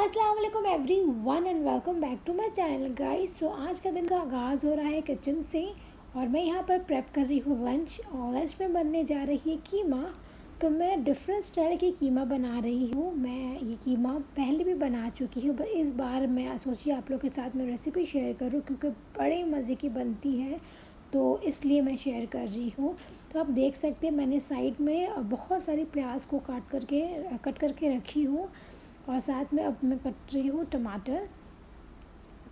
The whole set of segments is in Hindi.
अस्सलाम वालेकुम everyone and welcome back to my channel guys. So आज का दिन का आगाज़ हो रहा है किचन से और मैं यहाँ पर प्रेप कर रही हूँ लंच। और लंच में बनने जा रही है कीमा। तो मैं डिफरेंट स्टाइल की कीमा बना रही हूँ। मैं ये कीमा पहले भी बना चुकी हूँ, पर इस बार मैं सोची आप लोग के साथ मैं रेसिपी शेयर करूँ क्योंकि बड़े मज़े की बनती है, तो इसलिए मैं शेयर कर रही हूँ। तो आप देख सकते हैं मैंने साइड में बहुत सारी प्याज को कट करके रखी हूँ और साथ में अब मैं कट रही हूँ टमाटर।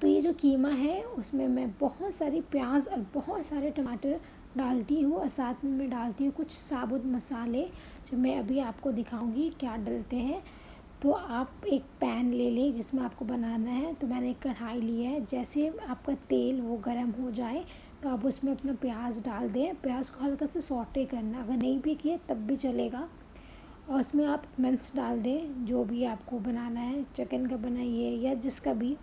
तो ये जो कीमा है उसमें मैं बहुत सारी प्याज और बहुत सारे टमाटर डालती हूँ और साथ में मैं डालती हूँ कुछ साबुत मसाले जो मैं अभी आपको दिखाऊंगी क्या डलते हैं। तो आप एक पैन ले लें जिसमें आपको बनाना है। तो मैंने एक कढ़ाई ली है। जैसे आपका तेल वो गर्म हो जाए तो आप उसमें अपना प्याज डाल दें। प्याज को हल्का से सौटे करना, अगर नहीं भी किए तब भी चलेगा। और उसमें आप मिर्च डाल दें, जो भी आपको बनाना है, चिकन का बनाइए या जिसका भी,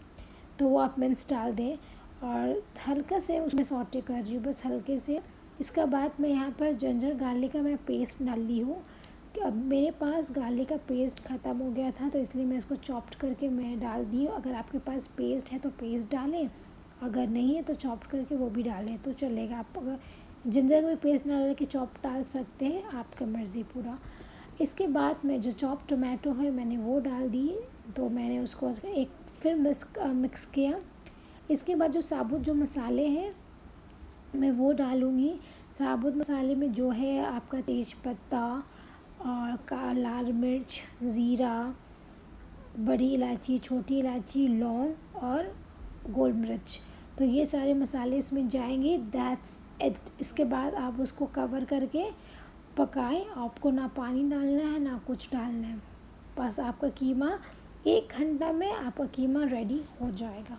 तो वो आप मिर्च डाल दें और हल्का से उसमें सौटे कर रही हूँ, बस हल्के से। इसका बाद मैं यहाँ पर जिंजर गार्लिक का मैं पेस्ट डाल ली हूँ कि अब मेरे पास गार्लिक का पेस्ट ख़त्म हो गया था, तो इसलिए मैं इसको चॉप्ड करके मैं डाल दी हूँ। अगर आपके पास पेस्ट है तो पेस्ट डालें, अगर नहीं है तो चॉप्ड करके वो भी डालें तो चलेगा। आप अगर जिंजर में पेस्ट ना डाल के चॉप डाल सकते हैं, आपका मर्ज़ी पूरा। इसके बाद में जो चॉप टोमेटो है मैंने वो डाल दी। तो मैंने उसको एक फिर मिक्स किया। इसके बाद जो साबुत जो मसाले हैं मैं वो डालूँगी। साबुत मसाले में जो है आपका तेज पत्ता और लाल मिर्च, ज़ीरा, बड़ी इलायची, छोटी इलायची, लौंग और गोल मिर्च। तो ये सारे मसाले इसमें जाएंगे, दैट्स इट। इसके बाद आप उसको कवर करके पकाएं। आपको ना पानी डालना है ना कुछ डालना है, बस आपका कीमा 1 घंटा में आपका कीमा रेडी हो जाएगा।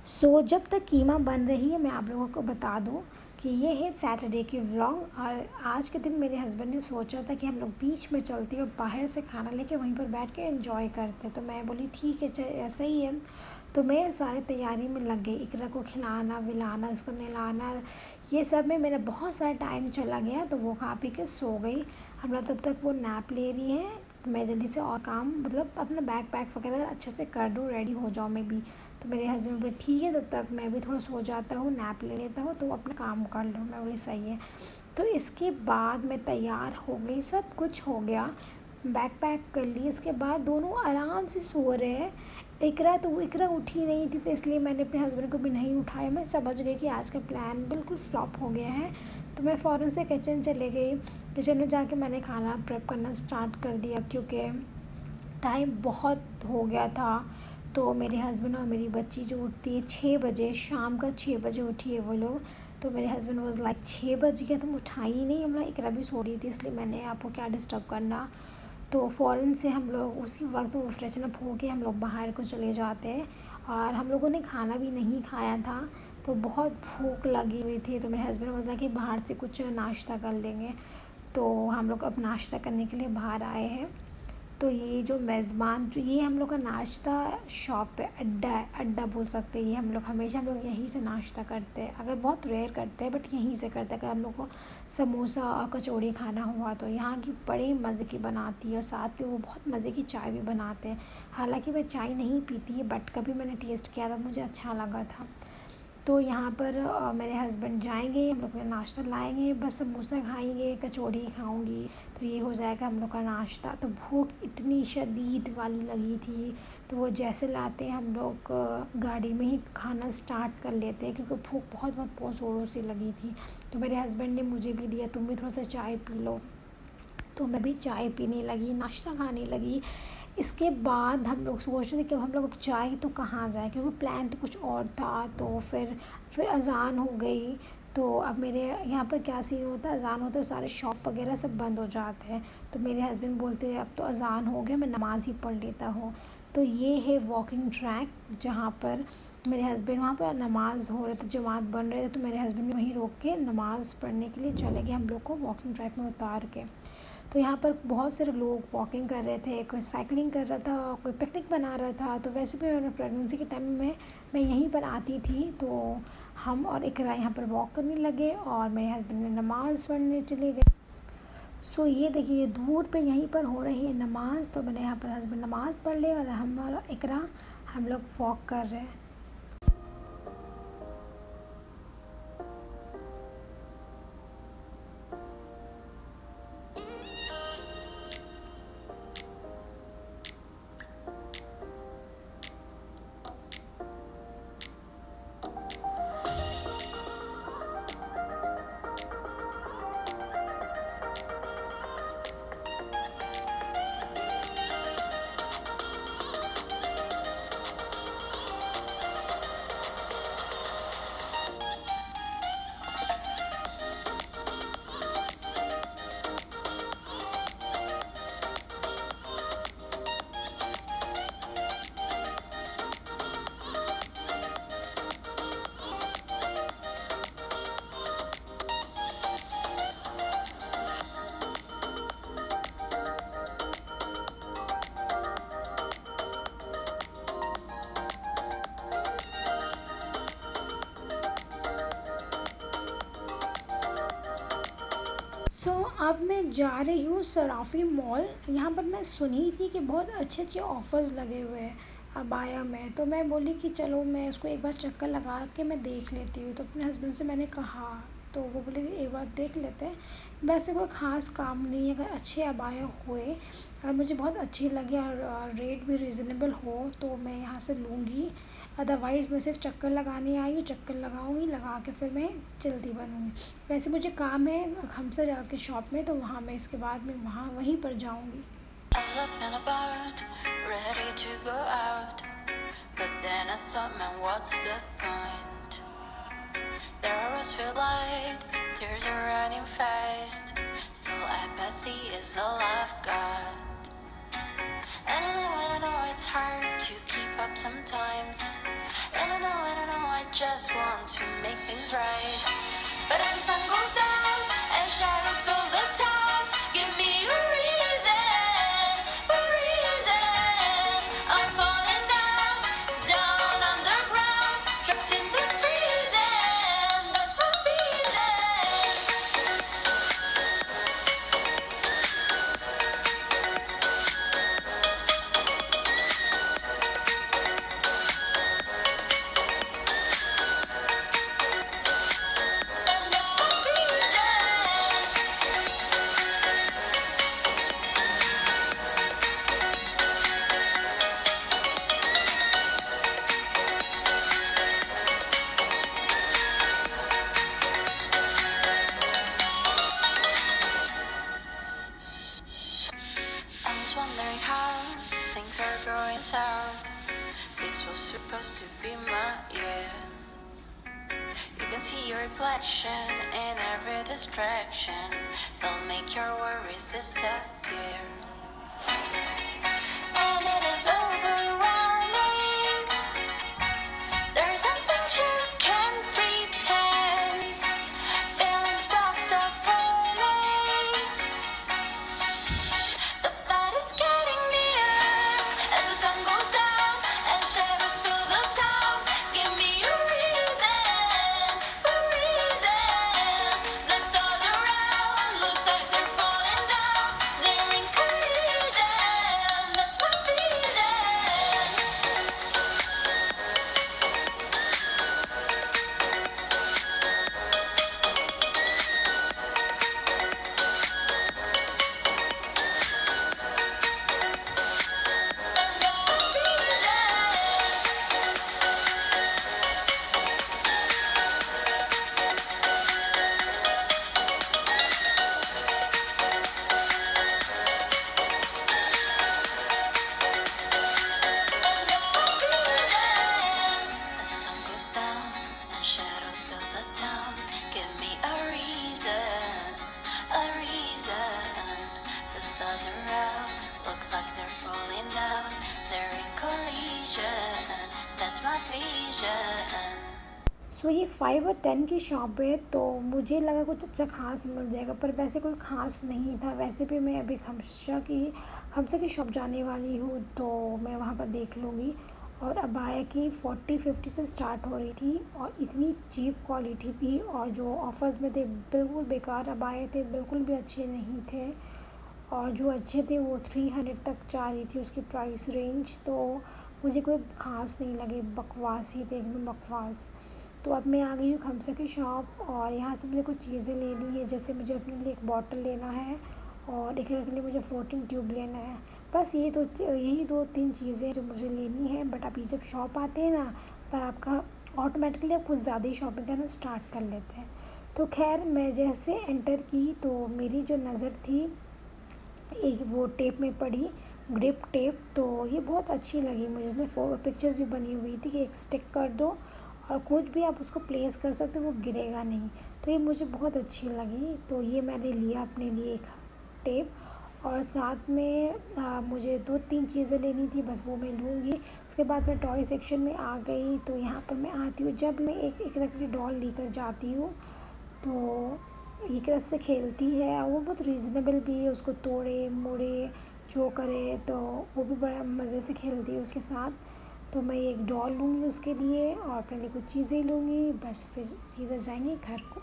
सो जब तक कीमा बन रही है मैं आप लोगों को बता दूं कि ये है सैटरडे की व्लॉग। और आज के दिन मेरे हस्बैंड ने सोचा था कि हम लोग बीच में चलते और बाहर से खाना लेके वहीं पर बैठ के एंजॉय करते। तो मैं बोली ठीक है ऐसा ही है। तो मैं सारी तैयारी में लग गई, इकरा को खिलाना विलाना, उसको नहलाना, ये सब में मेरा बहुत सारा टाइम चला गया। तो वो खा पी के सो गई। हमरा तब तक वो नैप ले रही है। तो मैं जल्दी से और काम मतलब अपना बैग पैक वगैरह अच्छे से कर दूँ, रेडी हो जाऊँ मैं भी। तो मेरे हस्बैंड बोले ठीक है तब तक मैं भी थोड़ा सो जाता हूँ, नैप ले लेता हूँ, तो अपना काम कर लो। मैं बोली सही है। तो इसके बाद मैं तैयार हो गई, सब कुछ हो गया, बैग पैक कर ली। इसके बाद दोनों आराम से सो रहे हैं। इकरा उठी नहीं थी, तो इसलिए मैंने अपने हस्बैंड को भी नहीं उठाया। मैं समझ गई कि आज का प्लान बिल्कुल फ्लॉप हो गया है। तो मैं फ़ौरन से किचन चले गई। किचन में जाके मैंने खाना प्रेप करना स्टार्ट कर दिया क्योंकि टाइम बहुत हो गया था। तो मेरे हस्बैंड और मेरी बच्ची जो उठती है 6 बजे, शाम का 6 बजे उठी है वो लोग। तो मेरे हस्बैंड वाज लाइक 6 बज गया तुम उठाई ही नहीं, हम लोग इकरा भी सो रही थी, इसलिए मैंने आपको क्या डिस्टर्ब करना। तो फ़ौरन से हम लोग उसी वक्त वो फ्रेशन अप हो के हम लोग बाहर को चले जाते हैं। और हम लोगों ने खाना भी नहीं खाया था, तो बहुत भूख लगी हुई थी। तो मेरे हस्बैंड बोला कि बाहर से कुछ नाश्ता कर लेंगे। तो हम लोग अब नाश्ता करने के लिए बाहर आए हैं। तो ये जो मेज़बान जो ये हम लोग का नाश्ता शॉप है, अड्डा है, अड्डा बोल सकते हैं। ये हम लोग यहीं से नाश्ता करते हैं, अगर बहुत रेयर करते हैं बट यहीं से करते हैं। अगर हम लोग को समोसा और कचौड़ी खाना हुआ तो यहाँ की बड़े मज़े की बनाती है और साथ में वो बहुत मज़े की चाय भी बनाते हैं। हालांकि मैं चाय नहीं पीती है बट कभी मैंने टेस्ट किया था, मुझे अच्छा लगा था। तो यहाँ पर मेरे हस्बैंड जाएंगे, हम लोग नाश्ता लाएंगे, बस समोसा खाएंगे, कचौड़ी खाऊंगी, तो ये हो जाएगा हम लोग का नाश्ता। तो भूख इतनी शदीद वाली लगी थी, तो वो जैसे लाते हैं हम लोग गाड़ी में ही खाना स्टार्ट कर लेते हैं क्योंकि भूख बहुत बहुत बहुत ज़ोरों से लगी थी। तो मेरे हस्बैंड ने मुझे भी दिया, तुम भी थोड़ा सा चाय पी लो। तो मैं भी चाय पीने लगी, नाश्ता खाने लगी। इसके बाद हम लोग सोच रहे थे कि अब हम लोग अब चाय तो कहाँ जाएँ, क्योंकि प्लान तो कुछ और था। तो फिर अज़ान हो गई। तो अब मेरे यहाँ पर क्या सीन होता है, अज़ान होता है सारे शॉप वगैरह सब बंद हो जाते हैं। तो मेरे हस्बैंड बोलते हैं अब तो अज़ान हो गया, मैं नमाज़ ही पढ़ लेता हूँ। तो ये है वॉकिंग ट्रैक जहाँ पर मेरे हस्बैंड वहाँ पर नमाज़ हो रहे थे, जमात बन रहे थे। तो मेरे हस्बैंड ने वहीं रोक के नमाज़ पढ़ने के लिए चले गए हम लोग को वॉकिंग ट्रैक में उतार के। तो यहाँ पर बहुत सारे लोग वॉकिंग कर रहे थे, कोई साइकिलिंग कर रहा था, कोई पिकनिक बना रहा था। तो वैसे भी मैंने प्रेगनेंसी के टाइम में मैं यहीं पर आती थी। तो हम और इकरा यहाँ पर वॉक करने लगे और मेरे हस्बैंड ने नमाज़ पढ़ने चले गए। सो ये देखिए दूर पे यहीं पर हो रही है नमाज़। तो मैंने यहाँ पर हस्बैंड नमाज़ पढ़ ली और हम और इकरा हम लोग वॉक कर रहे हैं। अब मैं जा रही हूँ सराफ़ी मॉल। यहाँ पर मैं सुनी थी कि बहुत अच्छे अच्छे ऑफ़र्स लगे हुए हैं अबाया में। तो मैं बोली कि चलो मैं इसको एक बार चक्कर लगा के मैं देख लेती हूँ। तो अपने हस्बैंड से मैंने कहा तो वो बोले कि एक बार देख लेते हैं। वैसे कोई ख़ास काम नहीं है, अगर अच्छे अबाया हुए अगर मुझे बहुत अच्छी लगे और रेट भी रीज़नेबल हो तो मैं यहाँ से लूँगी। अदरवाइज़ मैं सिर्फ चक्कर लगाने आई हूँ, चक्कर लगाऊँगी, लगा के फिर मैं जल्दी बनूँगी। वैसे मुझे काम है खमसा जाके शॉप में, तो वहाँ मैं इसके बाद में वहीं पर जाऊँगी। I was up and about, ready to go out, but then I thought, man, what's the point? There are roads filled light, tears are running fast, still apathy is all I've got. And I know it's hard to keep up sometimes, and I know I just want to make things right. But as the sun goes down and shadows fill the town, give me a reason, I'm falling down underground, trapped in the prison, that's my reason. I was wondering how things are going south. This was supposed to be my year. You can see your reflection in every distraction. They'll make your worries disappear. And it is overwhelming. There's some things you can't pretend. Feelings boxed up rolling. The fight is getting nearer as the sun goes down and shadows fill the town. Give me a reason, The stars around looks like they're falling down. They're in collision. That's my reason. And that's my reason. As the sun goes down and shadows fill the town, give me a reason, The stars around looks like they're falling down. They're in collision. That's my vision. सो ये 5 और 10 की शॉप है, तो मुझे लगा कुछ अच्छा खास मिल जाएगा, पर वैसे कोई ख़ास नहीं था। वैसे भी मैं अभी खमसा की शॉप जाने वाली हूँ, तो मैं वहाँ पर देख लूँगी। और अबाया की 40-50 से स्टार्ट हो रही थी और इतनी चीप क्वालिटी थी, और जो ऑफ़र्स में थे बिल्कुल बेकार अबाया थे, बिल्कुल भी अच्छे नहीं थे। और जो अच्छे थे वो 300 तक जा रही थी उसकी प्राइस रेंज, तो मुझे कोई ख़ास नहीं लगे, बकवास ही थे, एकदम बकवास। तो अब मैं आ गई हूँ खमसा की शॉप, और यहाँ से मुझे कुछ चीज़ें लेनी है, जैसे मुझे अपने लिए एक बॉटल लेना है और एक के लिए मुझे फ्लोटिंग ट्यूब लेना है। बस यही 2-3 चीज़ें जो मुझे लेनी है। बट अभी जब शॉप आते हैं ना, पर आपका ऑटोमेटिकली आप कुछ ज़्यादा ही शॉपिंग करना स्टार्ट कर लेते हैं। तो खैर मैं जैसे एंटर की तो मेरी जो नज़र थी एक वो टेप में पड़ी, ग्रिप टेप। तो ये बहुत अच्छी लगी मुझे, इसमें पिक्चर्स भी बनी हुई थी कि एक स्टिक कर दो और कुछ भी आप उसको प्लेस कर सकते हो, वो गिरेगा नहीं। तो ये मुझे बहुत अच्छी लगी, तो ये मैंने लिया अपने लिए एक टेप। और साथ में मुझे 2-3 चीज़ें लेनी थी, बस वो मैं लूँगी। इसके बाद मैं टॉय सेक्शन में आ गई, तो यहाँ पर मैं आती हूँ जब मैं एक एक रखी डॉल लेकर जाती हूँ, तो एक रस से खेलती है और वो बहुत रीज़नेबल भी है, उसको तोड़े मोड़े जो करे तो वो भी बड़ा मज़े से खेलती है उसके साथ। तो मैं एक डॉल लूँगी उसके लिए और अपने लिए कुछ चीज़ें लूँगी, बस फिर सीधा जाएंगे घर को।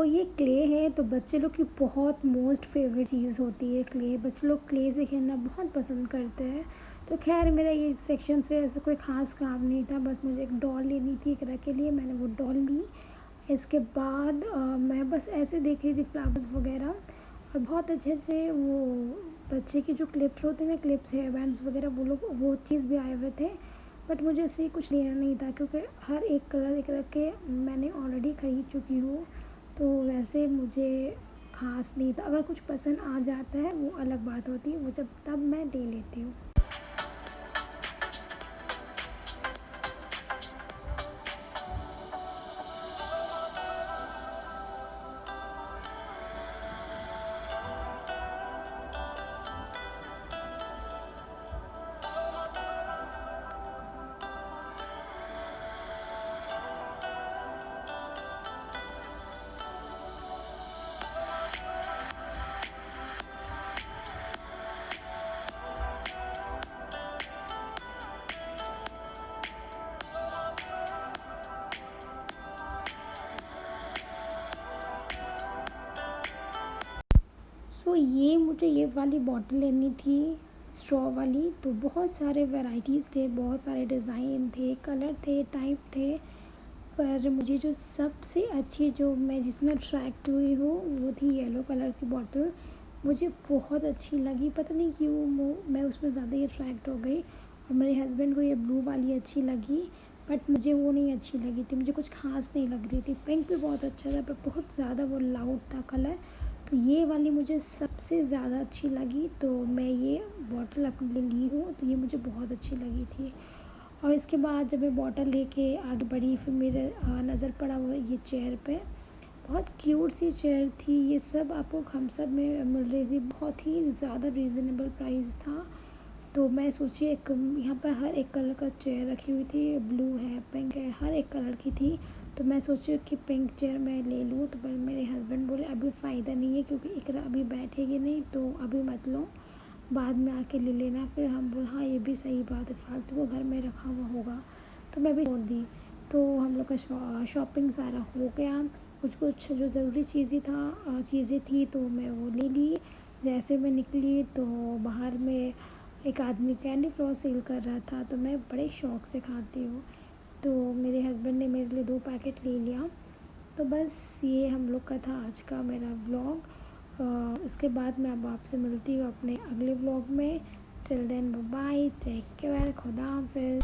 ये क्ले है, तो बच्चे लोग की बहुत मोस्ट फेवरेट चीज़ होती है क्ले। बच्चे लोग क्ले से खेलना बहुत पसंद करते हैं। तो खैर मेरा ये सेक्शन से ऐसा कोई ख़ास काम नहीं था, बस मुझे एक डॉल लेनी थी एक के लिए, मैंने वो डॉल ली। इसके बाद मैं बस ऐसे देख रही थी फ्लावर्स वगैरह, और बहुत अच्छे अच्छे वो बच्चे की जो क्लिप्स होते हैं ना, क्लिप्स हेयर बैंड्स वगैरह, वो चीज़ भी आए हुए थे। बट मुझे इससे कुछ लेना नहीं था, क्योंकि हर एक कलर एक रख के मैंने ऑलरेडी ख़रीद चुकी हूँ। तो वैसे मुझे ख़ास नहीं था, अगर कुछ पसंद आ जाता है वो अलग बात होती है, वो जब तब मैं ले लेती हूँ। मुझे ये वाली बॉटल लेनी थी, स्ट्रॉ वाली। तो बहुत सारे वैराइटीज़ थे, बहुत सारे डिज़ाइन थे, कलर थे, टाइप थे। पर मुझे जो सबसे अच्छी, जो मैं जिसमें अट्रैक्ट हुई हूँ, वो थी येलो कलर की बॉटल। मुझे बहुत अच्छी लगी, पता नहीं क्यों मैं उसमें ज़्यादा ही अट्रैक्ट हो गई। और मेरे हस्बैंड को ये ब्लू वाली अच्छी लगी, बट मुझे वो नहीं अच्छी लगी थी, मुझे कुछ ख़ास नहीं लग रही थी। पिंक भी बहुत अच्छा था, पर बहुत ज़्यादा वो लाउड था कलर। तो ये वाली मुझे सबसे ज़्यादा अच्छी लगी, तो मैं ये बॉटल अपने लिए ली हूँ। तो ये मुझे बहुत अच्छी लगी थी। और इसके बाद जब मैं बॉटल लेके आगे बढ़ी, फिर मेरे नज़र पड़ा वो ये चेयर पे। बहुत क्यूट सी चेयर थी, ये सब आपको हम सब में मिल रही थी, बहुत ही ज़्यादा रीज़नेबल प्राइस था। तो मैं सोची एक यहाँ पर हर एक कलर का चेयर रखी हुई थी, ब्लू है, पिंक है, हर एक कलर की थी। तो मैं सोची कि पिंक चेयर मैं ले लूँ, तो पर मेरे हस्बैंड फ़ायदा नहीं है, क्योंकि इकरा अभी बैठेगी नहीं, तो अभी मत लो, बाद में आके ले लेना। फिर हम बोले हाँ ये भी सही बात है, फालतू को घर में रखा हुआ होगा, तो मैं भी छोड़ दी। तो हम लोग का शॉपिंग सारा हो गया। कुछ कुछ जो ज़रूरी चीज़ें थी तो मैं वो ले ली। जैसे मैं निकली तो बाहर में एक आदमी कैंडी फ्लॉस सेल कर रहा था, तो मैं बड़े शौक़ से खाती हूँ, तो मेरे हस्बैंड ने मेरे लिए 2 पैकेट ले लिया। तो बस ये हम लोग का था आज का मेरा व्लॉग। इसके बाद मैं अब आपसे मिलती हूँ अपने अगले व्लॉग में। Till then bye, take care, खुदा हाफिज़।